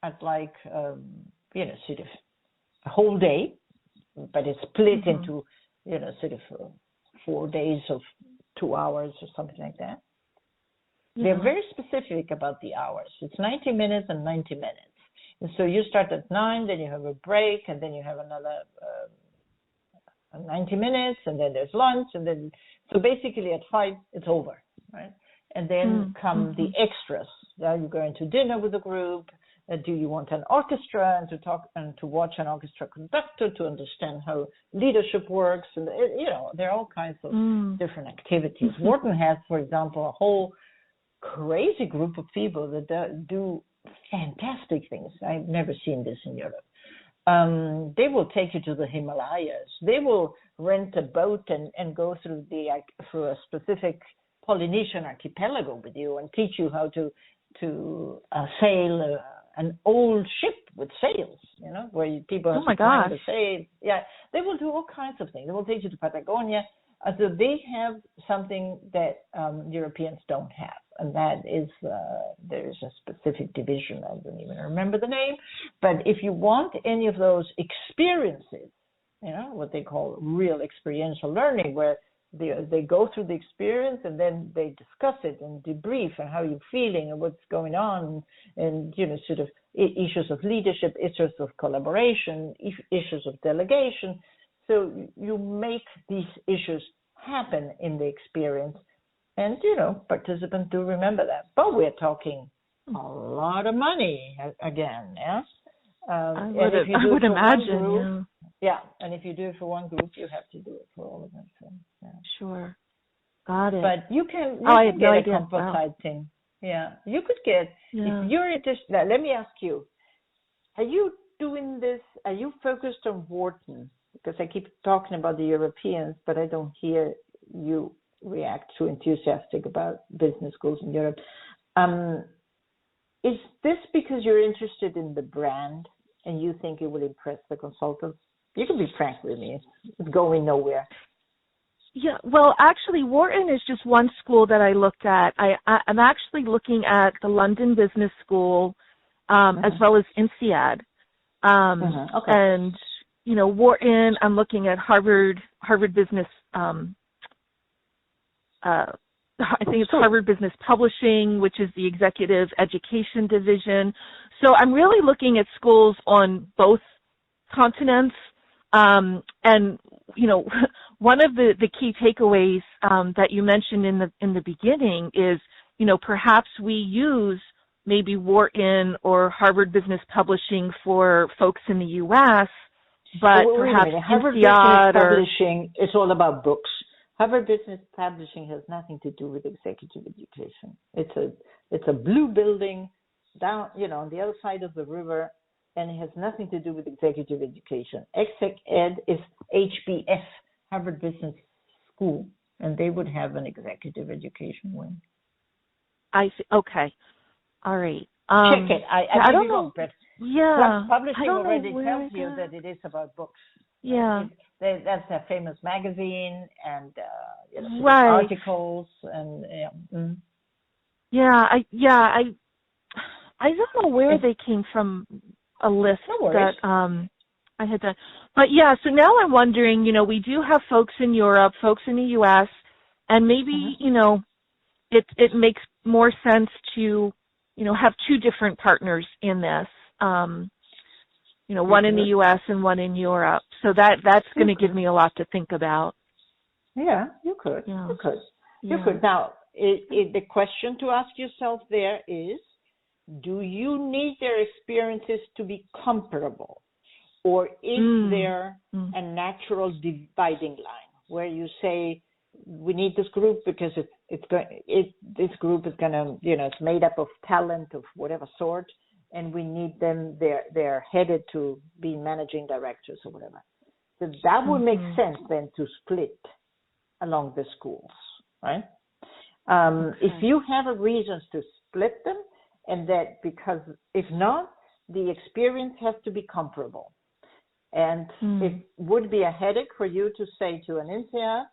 I'd like sort of a whole day, but it's split into sort of 4 days of 2 hours or something like that. They're very specific about the hours. It's 90 minutes and 90 minutes. And so you start at 9, then you have a break, and then you have another 90 minutes, and then there's lunch, and then so basically at 5 it's over, right? And then come the extras. Now you're going to dinner with the group. Do you want an orchestra and to talk and to watch an orchestra conductor to understand how leadership works? And there are all kinds of different activities. Wharton has, for example, a whole crazy group of people that do fantastic things. I've never seen this in Europe. They will take you to the Himalayas. They will rent a boat and go through a specific Polynesian archipelago with you and teach you how to sail an old ship with sails, where people have to climb the sails. Yeah, they will do all kinds of things. They will take you to Patagonia. So they have something that Europeans don't have, and that is there is a specific division. I don't even remember the name. But if you want any of those experiences, what they call real experiential learning, where they go through the experience and then they discuss it and debrief and how you're feeling and what's going on, and sort of issues of leadership, issues of collaboration, issues of delegation. So you make these issues happen in the experience, and participants do remember that. But we're talking a lot of money again, yeah. I would imagine, group, yeah. And if you do it for one group, you have to do it for all of them. So, yeah. Sure, got it. But you can get a composite thing. Yeah, you could get if you're interested. Let me ask you: are you doing this? Are you focused on Wharton? Because I keep talking about the Europeans, but I don't hear you react too enthusiastic about business schools in Europe. Is this because you're interested in the brand and you think it will impress the consultants? You can be frank with me. It's going nowhere. Yeah, well, actually, Wharton is just one school that I looked at. I'm actually looking at the London Business School as well as INSEAD. Okay. And Wharton, I'm looking at Harvard Business, I think it's Harvard Business Publishing, which is the executive education division. So I'm really looking at schools on both continents. And, one of the key takeaways that you mentioned in the beginning is, perhaps we use maybe Wharton or Harvard Business Publishing for folks in the U.S., but perhaps Harvard Business Publishing is all about books. Harvard Business Publishing has nothing to do with executive education. It's a blue building down, on the other side of the river, and it has nothing to do with executive education. Exec Ed is HBS, Harvard Business School, and they would have an executive education wing. I see. Okay. All right. Check it. I don't know. But publishing already tells you that it is about books. Yeah. That's a famous magazine and articles and I don't know where they came from. A list that I had done, but so now I'm wondering. We do have folks in Europe, folks in the U.S., and maybe it makes more sense to have two different partners in this. One in the U.S. and one in Europe. So that's going to give me a lot to think about. Yeah, you could. Yeah. You could. Now, the question to ask yourself there is, do you need their experiences to be comparable? Or is there a natural dividing line where you say, we need this group because this group is going to, it's made up of talent of whatever sort, and we need them, they're headed to be managing directors or whatever. So that would make sense then to split along the schools, right? If you have reasons to split them, and that because if not, the experience has to be comparable. And it would be a headache for you to say to an INSEAD,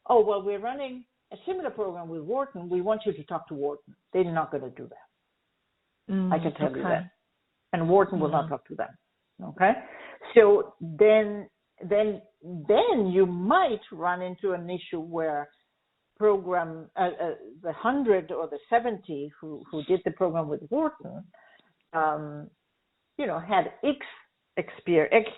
oh, well, we're running a similar program with Wharton. We want you to talk to Wharton. They're not going to do that. I can tell you that. and Wharton will not talk to them. Okay, so then you might run into an issue where program the 100 or the 70 who did the program with Wharton, had experience,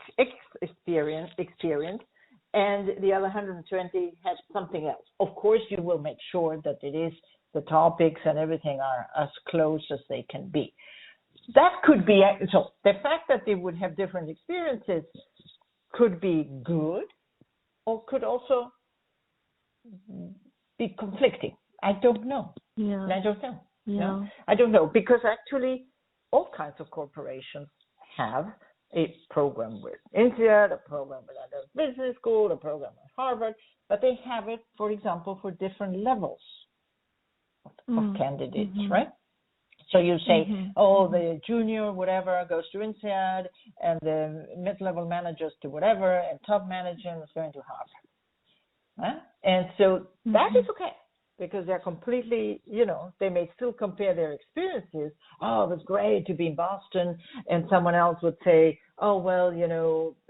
and the other 120 had something else. Of course, you will make sure that the topics and everything are as close as they can be. That could be, so the fact that they would have different experiences could be good, or could also be conflicting. I don't know. Yeah. I don't know. Yeah. No? I don't know, because actually all kinds of corporations have a program with INSEAD, a program with another business school, a program at Harvard, but they have it, for example, for different levels of candidates, right? So you say, the junior whatever goes to INSEAD, and the mid-level managers to whatever, and top management is going to Harvard. And so that is okay, because they're completely, they may still compare their experiences. Oh, it was great to be in Boston. And someone else would say, oh, well,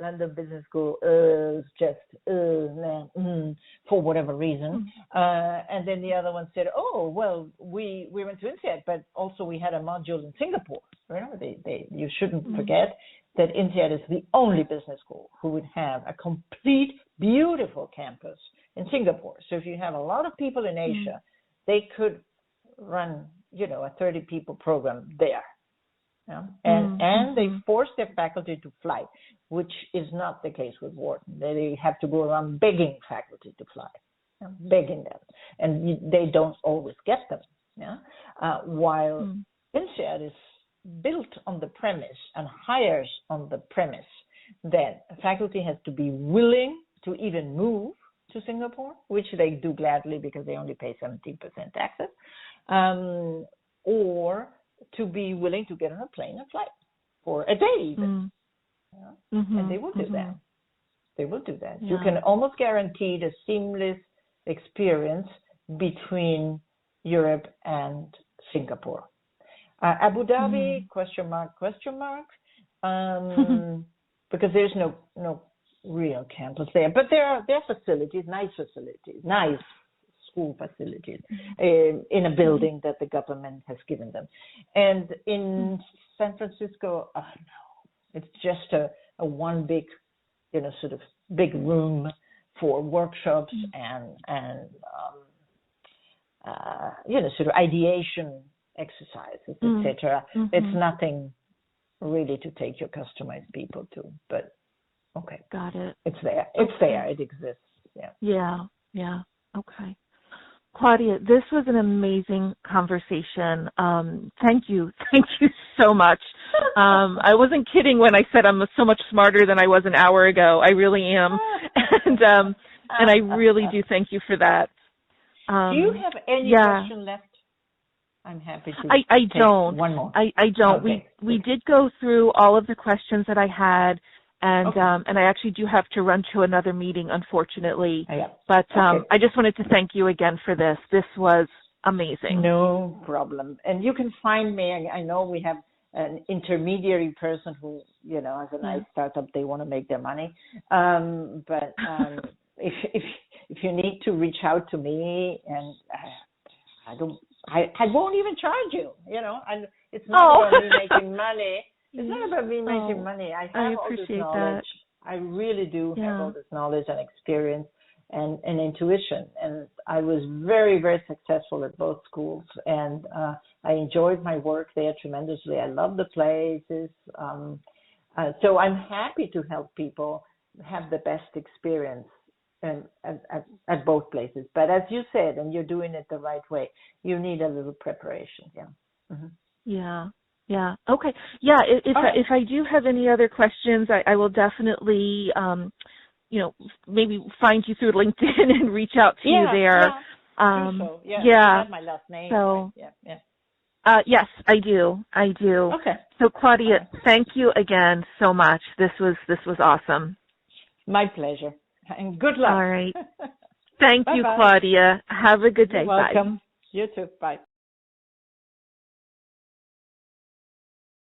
London Business School is just, for whatever reason. And then the other one said, oh, well, we went to INSEAD, but also we had a module in Singapore. You shouldn't forget that INSEAD is the only business school who would have a complete, beautiful campus in Singapore. So if you have a lot of people in Asia, they could run, a 30 people program there. And they force their faculty to fly, which is not the case with Wharton. They have to go around begging faculty to fly, begging them. And they don't always get them. While INSEAD is built on the premise and hires on the premise that faculty has to be willing to even move to Singapore, which they do gladly because they only pay 17% taxes, or to be willing to get on a plane and fly for a day even. And they will do that. They will do that. You can almost guarantee the seamless experience between Europe and Singapore. Abu Dhabi, question mark, because there's no real campus there. But there are facilities, nice school facilities in a building that the government has given them. And in San Francisco, no, it's just a one big, sort of big room for workshops and sort of ideation exercises, etc. It's nothing really to take your customized people to, but okay. Got it. It's there. It's there. It exists. Yeah. Okay. Claudia, this was an amazing conversation. Thank you so much. I wasn't kidding when I said I'm so much smarter than I was an hour ago. I really am, and I really do thank you for that. Do you have any question left? I'm happy to. I don't. One more. I don't. Okay. We did go through all of the questions that I had. And and I actually do have to run to another meeting, unfortunately. But I just wanted to thank you again for this. This was amazing. No problem. And you can find me. I know we have an intermediary person who, as a nice startup, they want to make their money. But if you need to reach out to me, and I won't even charge you. It's not about me making money. It's not about me making money. I have all this knowledge. I really do have all this knowledge and experience and intuition. And I was very, very successful at both schools. And I enjoyed my work there tremendously. I love the places. So I'm happy to help people have the best experience at both places. But as you said, and you're doing it the right way, you need a little preparation. Yeah. Okay. Yeah. If I do have any other questions, I will definitely, maybe find you through LinkedIn and reach out to you there. I have my last name. So, right? Yes, I do. Okay. So Claudia, thank you again so much. This was awesome. My pleasure. And good luck. All right. Thank you, Claudia. Have a good day. You're welcome. Bye. You too. Bye.